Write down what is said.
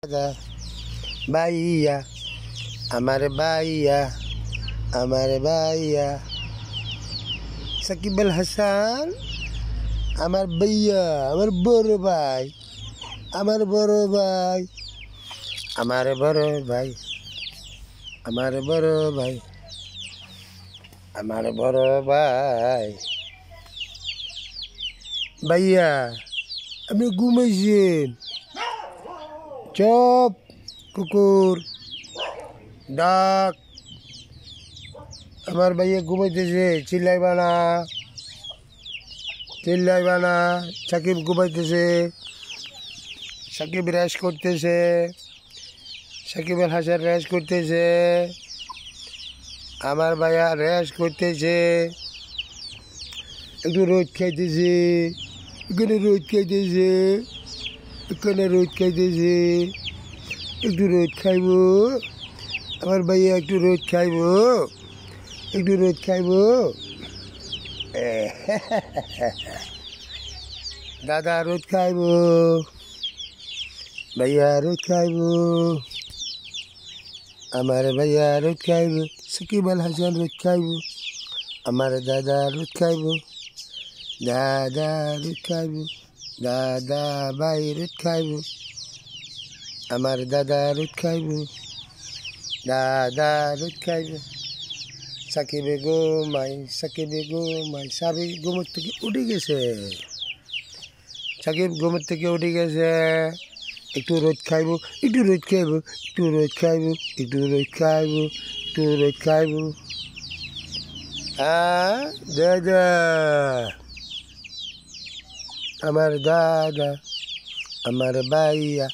দাদা ভাইয়া আমার ভাইয়া সাকিব আল হাসান আমার ভাইয়া আমার বড় ভাই আমার বড় ভাই আমার বড় ভাই আমার বড় ভাই আমার বড় ভাই ভাইয়া আপনি ঘুমাইছেন চপ কুকুর ডাক আমার ভাইয়া ঘুমাইতেছে চিল্লাইবা না সাকিব ঘুমাইতেছে সাকিব রেস করতেছে সাকিব আল হাসান রেস করতেছে আমার ভাইয়া রেস করতেছে একটু রোদ খাইতেছে এখানে রোদ খাইতেছে একটু রোদ খাইব আমার ভাইয়া একটু রোদ খাইব দাদা রোদ খাইব ভাইয়া রোদ খাইব আমার ভাইয়া রোদ খাইব সাকিব আল হাসান রোদ খাইব আমার দাদা রোদ খাইব দাদা রোদ খাইব দাদা ভাই রোদ খাইব আমার দাদা রোদ খাইব দাদা রোদ খাইব সাকিবে ঘুমাই সাকিব ঘুমের থেকে উঠে গেছে সাকিব ঘুমের থেকে উঠে গেছে একটু রোদ খাইব দাদা আমার দাদা আমার ভাইয়া